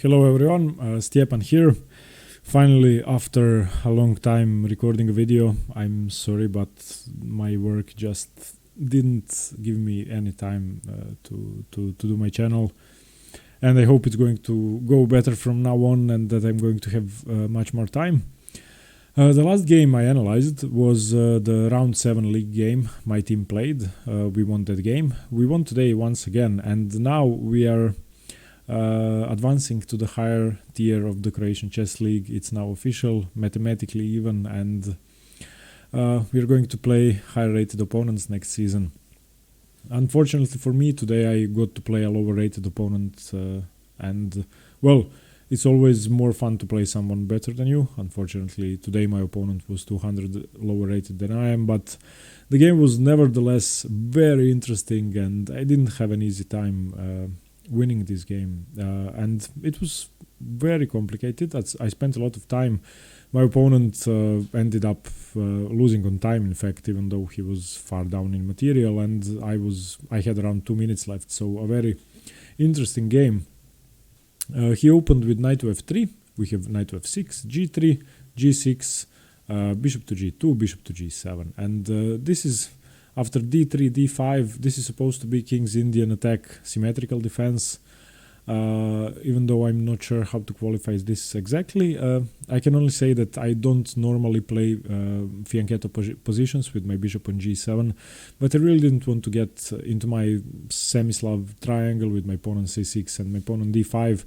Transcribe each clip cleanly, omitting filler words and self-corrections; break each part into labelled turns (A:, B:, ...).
A: Hello everyone, Stjepan here. Finally, after a long time recording a video, I'm sorry, but my work just didn't give me any time to do my channel. And I hope it's going to go better from now on and that I'm going to have much more time. The last game I analyzed was the round 7 league game my team played. We won that game. We won today once again, and now we are advancing to the higher tier of the Croatian Chess League. It's now official, mathematically even, and we're going to play higher rated opponents next season. Unfortunately for me, today I got to play a lower rated opponent, and well, it's always more fun to play someone better than you. Unfortunately, today my opponent was 200 lower rated than I am, but the game was nevertheless very interesting and I didn't have an easy time winning this game, and it was very complicated. I spent a lot of time. My opponent ended up losing on time, in fact, even though he was far down in material, and I had around 2 minutes left, so a very interesting game. He opened with knight to f3. We have knight to f6, g3, g6, bishop to g2, bishop to g7, and this is after d3, d5. This is supposed to be King's Indian attack, symmetrical defense. Even though I'm not sure how to qualify this exactly, I can only say that I don't normally play fianchettoed positions with my bishop on g7, but I really didn't want to get into my semi-Slav triangle with my pawn on c6 and my pawn on d5.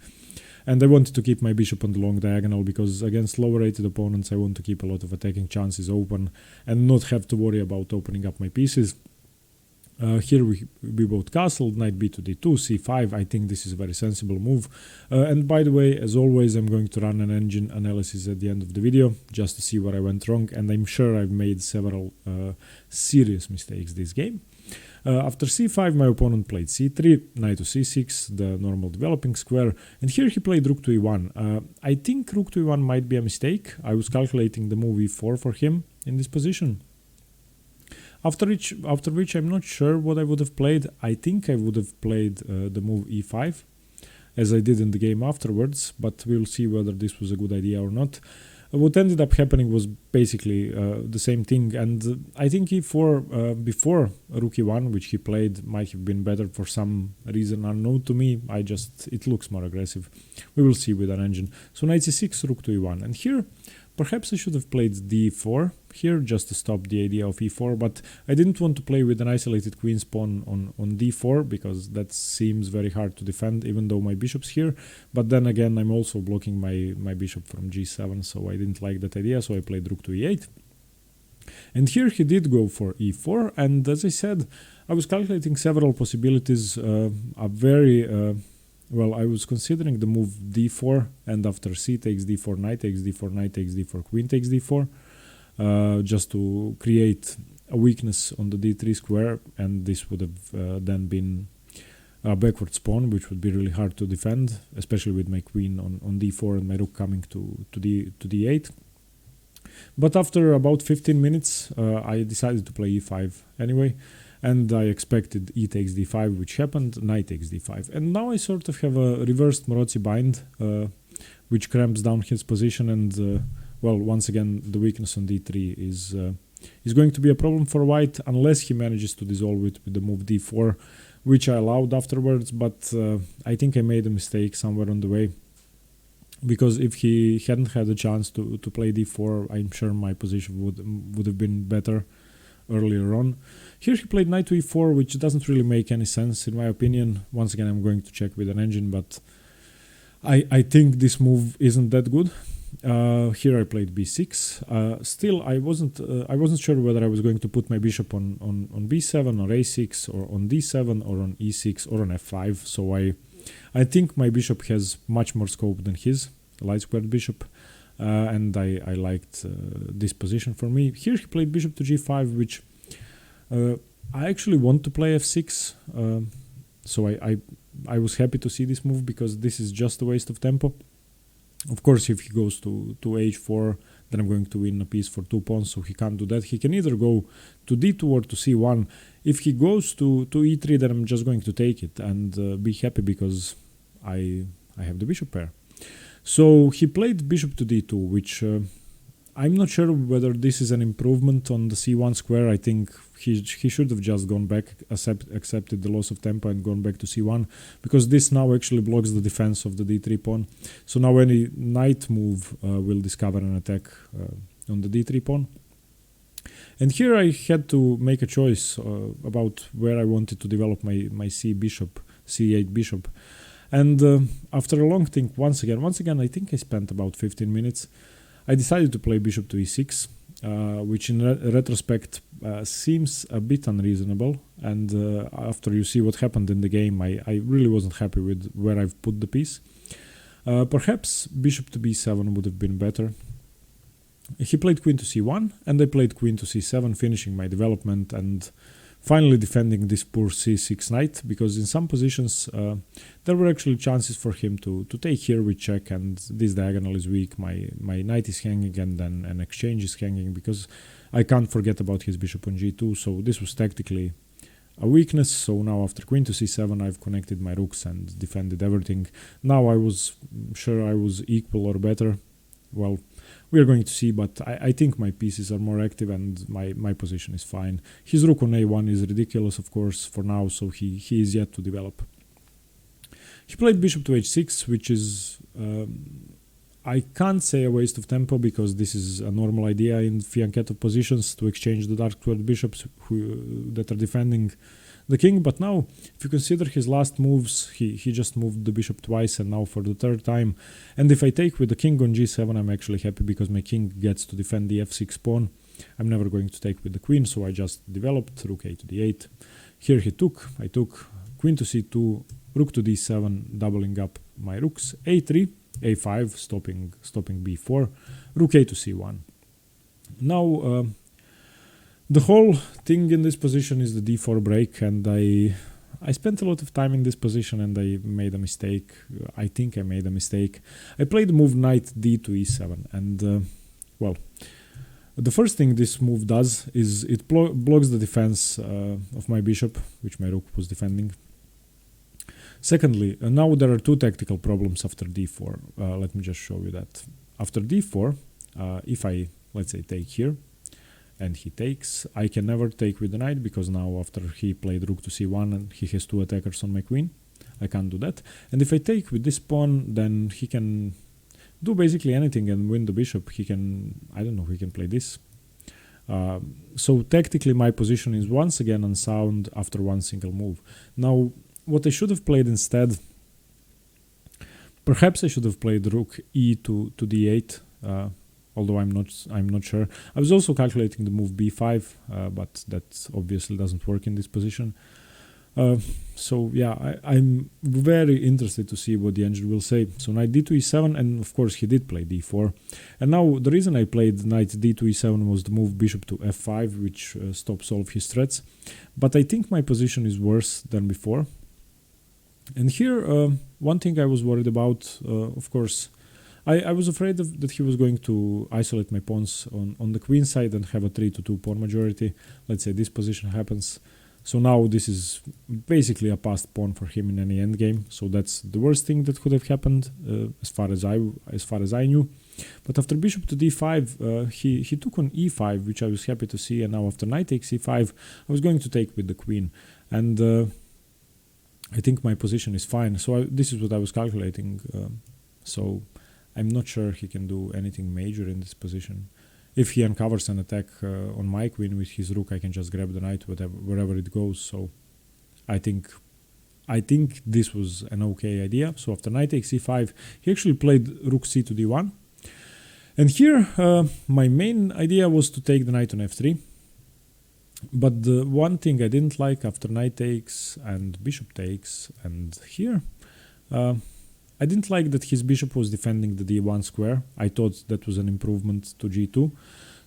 A: And I wanted to keep my bishop on the long diagonal because against lower rated opponents I want to keep a lot of attacking chances open and not have to worry about opening up my pieces. Here we both castled, knight b to d2, c5. I think this is a very sensible move. And by the way, as always, I'm going to run an engine analysis at the end of the video just to see where I went wrong, and I'm sure I've made several serious mistakes this game. After c5, my opponent played c3, knight to c6, the normal developing square, and here he played rook to e1. I think rook to e1 might be a mistake. I was calculating the move e4 for him in this position. After which I'm not sure what I would have played. I think I would have played the move e5, as I did in the game afterwards, but we'll see whether this was a good idea or not. What ended up happening was basically the same thing, and I think e4 before rook e1, which he played, might have been better for some reason unknown to me. It looks more aggressive. We will see with an engine. So knight c6, rook to e1, and here perhaps I should have played d4 here just to stop the idea of e4, but I didn't want to play with an isolated queen's pawn on d4 because that seems very hard to defend even though my bishop's here. But then again, I'm also blocking my bishop from g7, so I didn't like that idea, so I played rook to e8. And here he did go for e4, and as I said, I was calculating several possibilities. Well, I was considering the move d4, and after c takes d4, knight takes d4, knight takes d4, queen takes d4, just to create a weakness on the d3 square, and this would have then been a backwards pawn, which would be really hard to defend, especially with my queen on d4 and my rook coming to d8. But after about 15 minutes, I decided to play e5 anyway. And I expected e takes d5, which happened, knight takes d5. And now I sort of have a reversed Morozzi bind, which cramps down his position, and well, once again, the weakness on d3 is going to be a problem for white, unless he manages to dissolve it with the move d4, which I allowed afterwards, but I think I made a mistake somewhere on the way, because if he hadn't had a chance to play d4, I'm sure my position would have been better earlier on. Here he played knight to e4, which doesn't really make any sense in my opinion. Once again, I'm going to check with an engine, but I think this move isn't that good. Here I played b6. Still, I wasn't sure whether I was going to put my bishop on b7 or a6 or on d7 or on e6 or on f5. So I think my bishop has much more scope than his light squared bishop. And I liked this position for me. Here he played bishop to g5, which I actually want to play f6. So I was happy to see this move because this is just a waste of tempo. Of course, if he goes to h4, then I'm going to win a piece for 2 pawns, so he can't do that. He can either go to d2 or to c1. If he goes to e3, then I'm just going to take it and be happy because I have the bishop pair. So he played bishop to d2, which I'm not sure whether this is an improvement on the c1 square. I think he should have just gone back, accepted the loss of tempo and gone back to c1, because this now actually blocks the defense of the d3 pawn. So now any knight move will discover an attack on the d3 pawn. And here I had to make a choice about where I wanted to develop my c8 bishop. And after a long think, once again, I think I spent about 15 minutes. I decided to play bishop to e6, which in retrospect seems a bit unreasonable. And after you see what happened in the game, I really wasn't happy with where I've put the piece. Perhaps bishop to b7 would have been better. He played queen to c1, and I played queen to c7, finishing my development and finally defending this poor c6 knight, because in some positions there were actually chances for him to take here with check, and this diagonal is weak, my knight is hanging, and then an exchange is hanging, because I can't forget about his bishop on g2, so this was tactically a weakness. So now after queen to c7 I've connected my rooks and defended everything. Now I was sure I was equal or better. Well, we are going to see, but I think my pieces are more active and my position is fine. His rook on a1 is ridiculous, of course, for now, so he is yet to develop. He played bishop to h6, which is, I can't say a waste of tempo, because this is a normal idea in fianchettoed positions to exchange the dark squared bishops that are defending the king. But now, if you consider his last moves, he just moved the bishop twice and now for the third time. And if I take with the king on g7, I'm actually happy, because my king gets to defend the f6 pawn. I'm never going to take with the queen, so I just developed rook a to d8. Here I took queen to c2, rook to d7, doubling up my rooks, a3, a5, stopping b4, rook a to c1. Now, the whole thing in this position is the d4 break, and I spent a lot of time in this position and I made a mistake. I think I made a mistake. I played the move knight d to e7, and well, the first thing this move does is it blocks the defense of my bishop, which my rook was defending. Secondly, now there are two tactical problems after d4. Let me just show you that. After d4, if I, let's say, take here, and he takes, I can never take with the knight, because now after he played rook to c1 and he has two attackers on my queen, I can't do that. And if I take with this pawn, then he can do basically anything and win the bishop. He can, I don't know, he can play this. So tactically my position is once again unsound after one single move. Now, what I should have played instead, perhaps I should have played rook e to d8, although I'm not sure. I was also calculating the move b5, but that obviously doesn't work in this position. So yeah, I'm very interested to see what the engine will say. So knight d to e7, and of course he did play d4. And now the reason I played knight d to e7 was the move bishop to f5, which stops all of his threats. But I think my position is worse than before. And here, one thing I was worried about, of course, I was afraid that he was going to isolate my pawns on the queen side and have a 3-2 pawn majority. Let's say this position happens. So now this is basically a passed pawn for him in any endgame. So that's the worst thing that could have happened as far as I knew. But after bishop to d5, he took on e5, which I was happy to see. And now after knight takes e5, I was going to take with the queen. And I think my position is fine. So this is what I was calculating. So I'm not sure he can do anything major in this position. If he uncovers an attack on my queen with his rook, I can just grab the knight wherever it goes. So I think this was an okay idea. So after knight takes e5, he actually played rook c to d1. And here my main idea was to take the knight on f3. But the one thing I didn't like after knight takes and bishop takes, and here, I didn't like that his bishop was defending the d1 square. I thought that was an improvement to g2.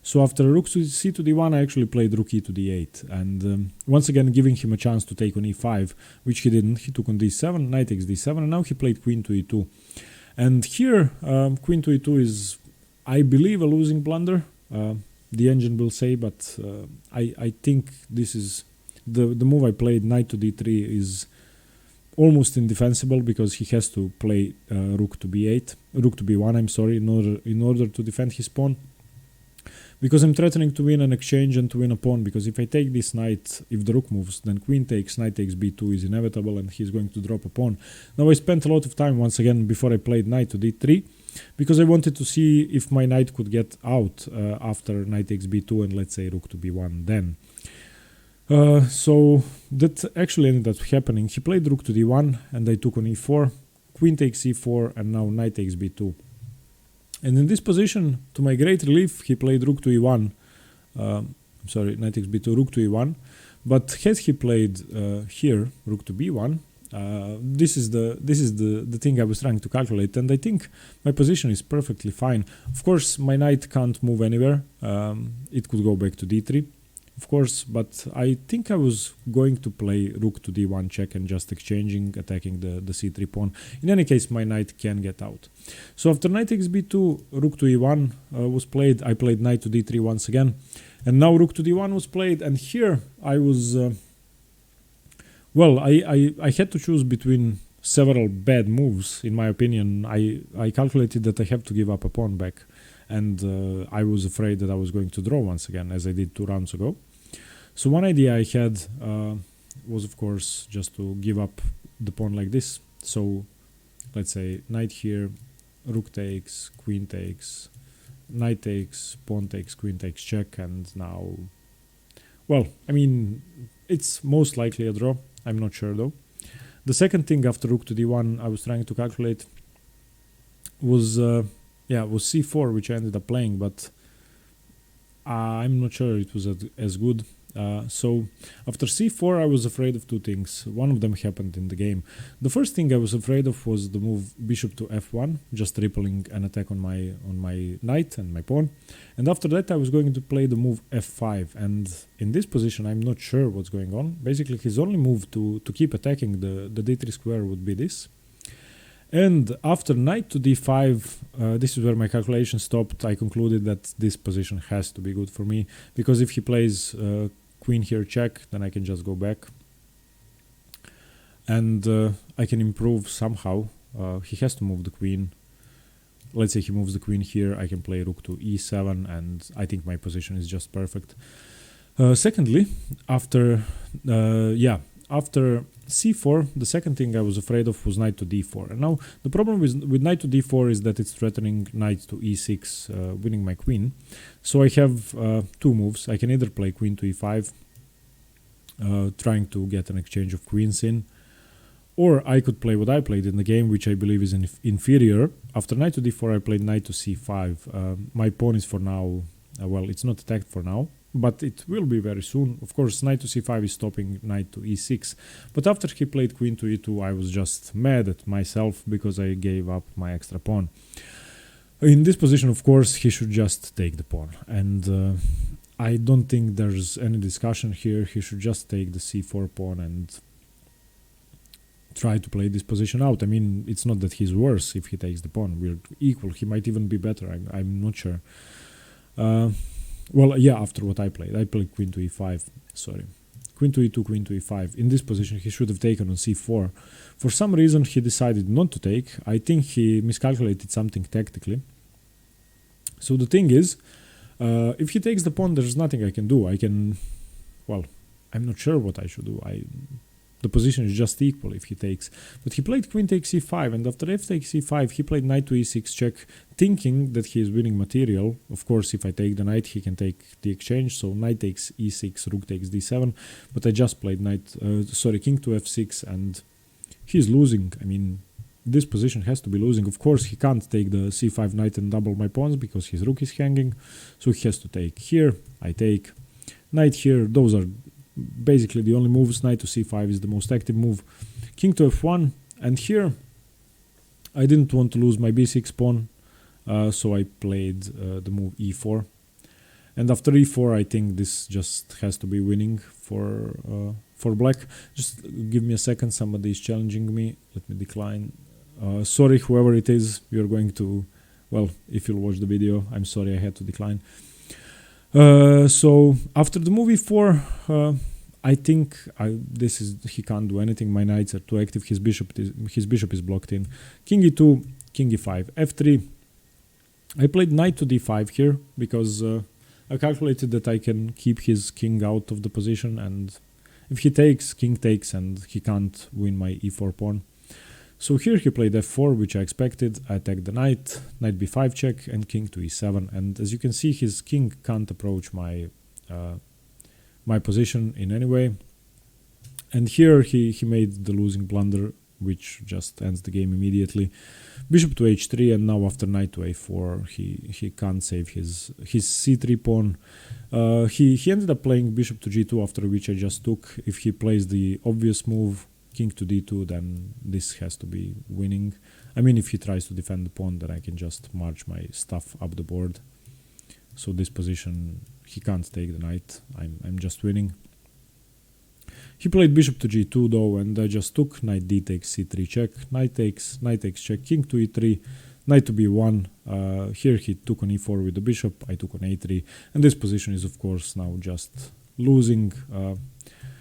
A: So after rook to c to d1, I actually played rook e to d8. And once again, giving him a chance to take on e5, which he didn't. He took on d7, knight takes d7, and now he played queen to e2. And here, queen to e2 is, I believe, a losing blunder. The engine will say, but I think this is the move I played, knight to d3, is almost indefensible because he has to play rook to b1, I'm sorry, in order to defend his pawn. Because I'm threatening to win an exchange and to win a pawn, because if I take this knight, if the rook moves, then queen takes, knight takes b2 is inevitable, and he's going to drop a pawn. Now I spent a lot of time, once again, before I played knight to d3, because I wanted to see if my knight could get out after knight takes b2 and let's say rook to b1 then. So that actually ended up happening. He played rook to d1 and I took on e4, queen takes e4, and now knight takes b2. And in this position, to my great relief, he played rook to e1. Knight takes b2, rook to e1. But had he played here, rook to b1, this is the thing I was trying to calculate, and I think my position is perfectly fine. Of course, my knight can't move anywhere. It could go back to d3, of course, but I think I was going to play rook to d1 check and just exchanging, attacking the c3 pawn. In any case, my knight can get out. So after knight takes b2, rook to e1 was played. I played knight to d3 once again, and now rook to d1 was played, and here I was... I had to choose between several bad moves, in my opinion. I calculated that I have to give up a pawn back, and I was afraid that I was going to draw once again, as I did 2 rounds ago. So one idea I had was, of course, just to give up the pawn like this. So let's say knight here, rook takes, queen takes, knight takes, pawn takes, queen takes, check, and now... Well, I mean, it's most likely a draw. I'm not sure though. The second thing after rook to d1 I was trying to calculate was c4, which I ended up playing, but I'm not sure it was as good. So after c4 I was afraid of 2 things. One of them happened in the game. The first thing I was afraid of was the move bishop to f1, just rippling an attack on my knight and my pawn. And after that I was going to play the move f5, and in this position I'm not sure what's going on. Basically his only move to keep attacking the d3 square would be this. And after knight to d5, this is where my calculation stopped. I concluded that this position has to be good for me, because if he plays queen here check, then I can just go back and I can improve somehow. He has to move the queen. Let's say he moves the queen here, I can play rook to e7, and I think my position is just perfect. Secondly, after c4, the second thing I was afraid of was knight to d4. And now the problem with knight to d4 is that it's threatening knight to e6, winning my queen. So I have 2 moves. I can either play queen to e5, trying to get an exchange of queens in, or I could play what I played in the game, which I believe is inferior. After knight to d4 I played knight to c5. My pawn is for now, it's not attacked for now, but it will be very soon. Of course, knight to c5 is stopping knight to e6. But after he played queen to e2, I was just mad at myself because I gave up my extra pawn. In this position, of course, he should just take the pawn. And I don't think there's any discussion here. He should just take the c4 pawn and try to play this position out. I mean, it's not that he's worse if he takes the pawn. We're equal. He might even be better. I'm not sure. After what I played queen to e5, sorry. Queen to e2, queen to e5. In this position, he should have taken on c4. For some reason, he decided not to take. I think he miscalculated something tactically. So the thing is, if he takes the pawn, there's nothing I can do. I'm not sure what I should do. The position is just equal if he takes. But he played queen takes e5, and after f takes e5, he played knight to e6 check, thinking that he is winning material. Of course, if I take the knight, he can take the exchange. So knight takes e6, rook takes d7. But I just played king to f6, and he's losing. I mean, this position has to be losing. Of course, he can't take the c5 knight and double my pawns because his rook is hanging. So he has to take here. I take knight here. Those are basically the only moves. Knight to c5 is the most active move. King to f1, and here I didn't want to lose my b6 pawn, so I played the move e4. And after e4, I think this just has to be winning for black. Just give me a second, somebody is challenging me. Let me decline. Sorry, whoever it is, you're going to... Well, if you'll watch the video, I'm sorry I had to decline. So after the move e4, I think he can't do anything. My knights are too active. His bishop is blocked in. King e2, king e5, f3. I played knight to d5 here because I calculated that I can keep his king out of the position, and if he takes, king takes, and he can't win my e4 pawn. So here he played f4, which I expected. I attacked the knight, knight b5 check, and king to e7. And as you can see, his king can't approach my my position in any way. And here he made the losing blunder, which just ends the game immediately. Bishop to h3, and now after knight to a4, he can't save his c3 pawn. He ended up playing bishop to g2, after which I just took. If he plays the obvious move, king to d2, then this has to be winning. I mean, if he tries to defend the pawn, then I can just march my stuff up the board. So this position, he can't take the knight. I'm just winning. He played bishop to g2 though, and I just took. Knight d takes c3 check, knight takes check, king to e3, knight to b1. Here he took on e4 with the bishop, I took on a3, and this position is of course now just losing.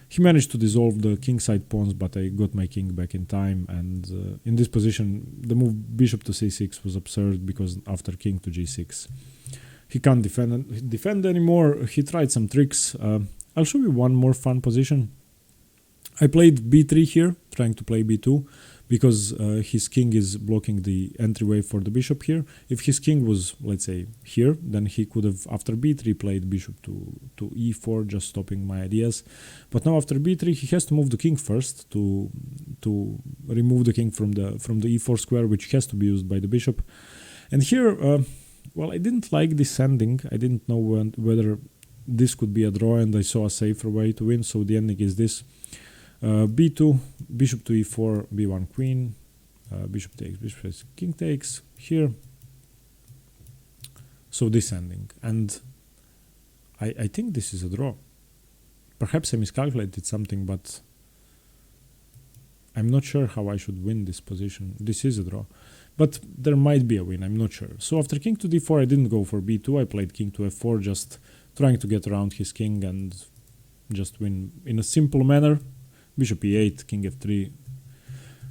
A: He managed to dissolve the kingside pawns, but I got my king back in time, and in this position the move bishop to c6 was absurd, because after king to g6 he can't defend anymore. He tried some tricks. I'll show you one more fun position. I played b3 here, trying to play b2, because his king is blocking the entryway for the bishop here. If his king was, let's say, here, then he could have, after b3, played bishop to e4, just stopping my ideas. But now after b3, he has to move the king first to remove the king from the e4 square, which has to be used by the bishop. And here, well, I didn't like this ending. I didn't know whether this could be a draw, and I saw a safer way to win, so the ending is this. b2, bishop to e4, b1 queen, bishop takes, bishop takes, king takes, here. So this ending, and I think this is a draw. Perhaps I miscalculated something, but I'm not sure how I should win this position. This is a draw, but there might be a win, I'm not sure. So after king to d4, I didn't go for b2, I played king to f4, just trying to get around his king and just win in a simple manner. Bishop e8, king f3.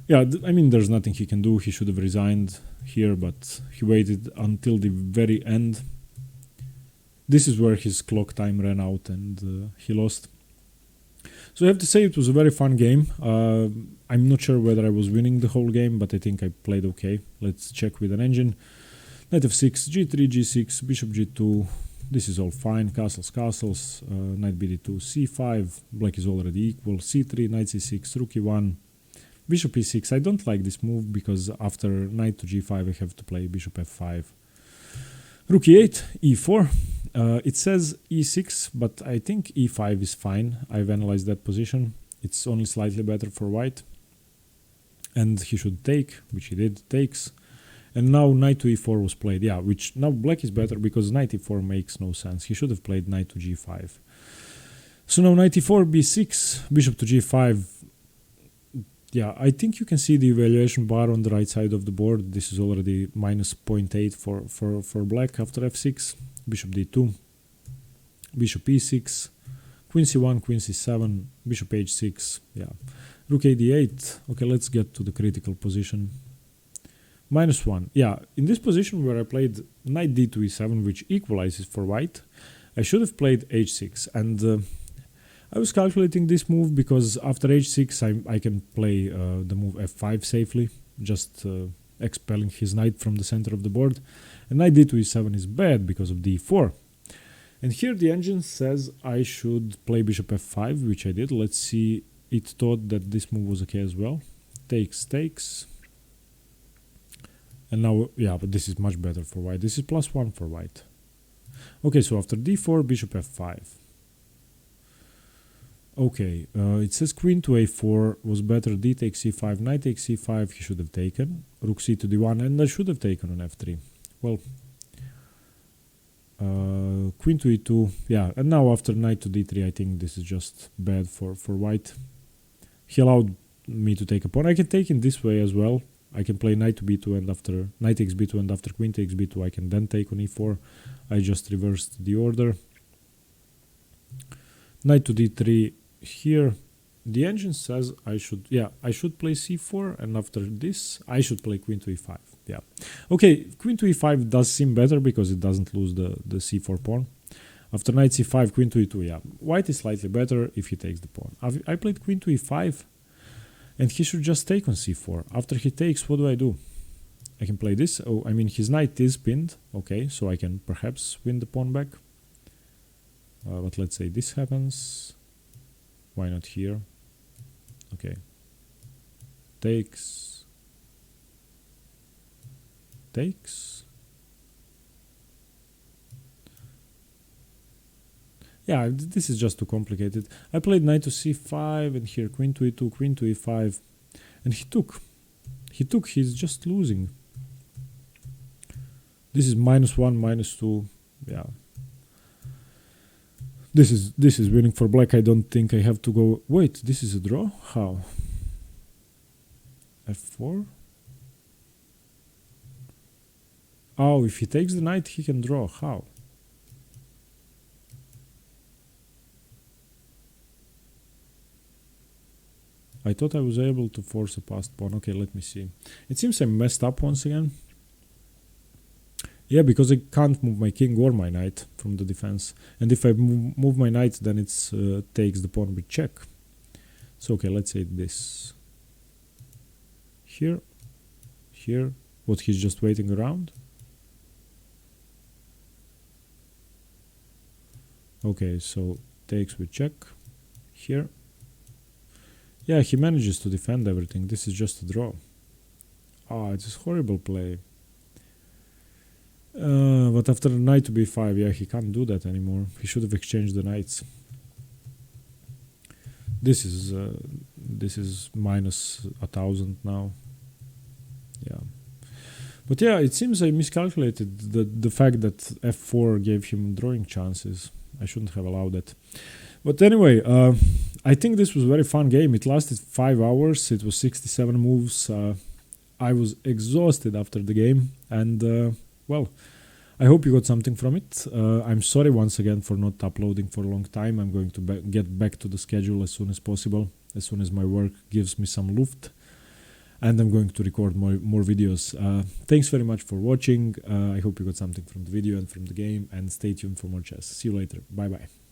A: Yeah, I mean, there's nothing he can do. He should have resigned here, but he waited until the very end. This is where his clock time ran out, and he lost. So I have to say it was a very fun game. I'm not sure whether I was winning the whole game, but I think I played okay. Let's check with an engine. Knight f6, g3, g6, bishop g2. This is all fine, castles, knight bd2, c5, black is already equal, c3, knight c6, rook e1, bishop e6. I don't like this move, because after knight to g5 I have to play bishop f5. Rook e8, e4, it says e6, but I think e5 is fine. I've analyzed that position, it's only slightly better for white. And he should take, which he did, takes. And now knight to e4 was played, yeah, which now black is better, because knight e4 makes no sense. He should have played knight to g5. So now knight e4, b6, bishop to g5. Yeah, I think you can see the evaluation bar on the right side of the board. This is already minus 0.8 for black after f6. Bishop d2, bishop e6, queen c1, queen c7, bishop h6, yeah. Rook a d8. Okay, let's get to the critical position. -1. Yeah, in this position where I played knight d to e7, which equalizes for white, I should have played h6. And I was calculating this move because after h6 I can play the move f5 safely, just expelling his knight from the center of the board. And knight d to e7 is bad because of d4. And here the engine says I should play bishop f5, which I did. Let's see, it thought that this move was okay as well. Takes, takes. And now, yeah, but this is much better for white. This is +1 for white. Okay, so after d4, bishop f5. Okay, it says queen to a4 was better. D takes c5, knight takes c5. He should have taken. Rook c to d1, and I should have taken on f3. Well, queen to e2. Yeah, and now after knight to d3, I think this is just bad for white. He allowed me to take a pawn. I can take in this way as well. I can play knight to b2, and after knight takes b2 and after queen takes b2, I can then take on e4. I just reversed the order. Knight to d3, here the engine says I should play c4, and after this I should play queen to e5. Yeah, okay, queen to e5 does seem better because it doesn't lose the c4 pawn. After knight c5, queen to e2, yeah, white is slightly better if he takes the pawn. I played queen to e5, and he should just take on c4. After he takes, what do? I can play this. Oh, I mean, his knight is pinned. Okay, so I can perhaps win the pawn back. But let's say this happens. Why not here? Okay. Takes. Yeah, this is just too complicated. I played knight to c5, and here queen to e2, queen to e5, and he took. He's just losing. This is -1, -2. Yeah. This is winning for black. I don't think I have to go. Wait, this is a draw? How? f4? Oh, if he takes the knight, he can draw. How? I thought I was able to force a passed pawn. Okay, let me see. It seems I messed up once again. Yeah, because I can't move my king or my knight from the defense. And if I move my knight, then it takes the pawn with check. So, okay, let's say this. Here. What, he's just waiting around? Okay, so takes with check. Here. Yeah, he manages to defend everything. This is just a draw. Ah, it's a horrible play. But after knight to b5, yeah, he can't do that anymore. He should have exchanged the knights. This is minus 1,000 now. Yeah. But yeah, it seems I miscalculated the fact that f4 gave him drawing chances. I shouldn't have allowed that. But anyway, I think this was a very fun game. It lasted 5 hours. It was 67 moves. I was exhausted after the game. And, well, I hope you got something from it. I'm sorry once again for not uploading for a long time. I'm going to get back to the schedule as soon as possible, as soon as my work gives me some luft. And I'm going to record more videos. Thanks very much for watching. I hope you got something from the video and from the game. And stay tuned for more chess. See you later. Bye-bye.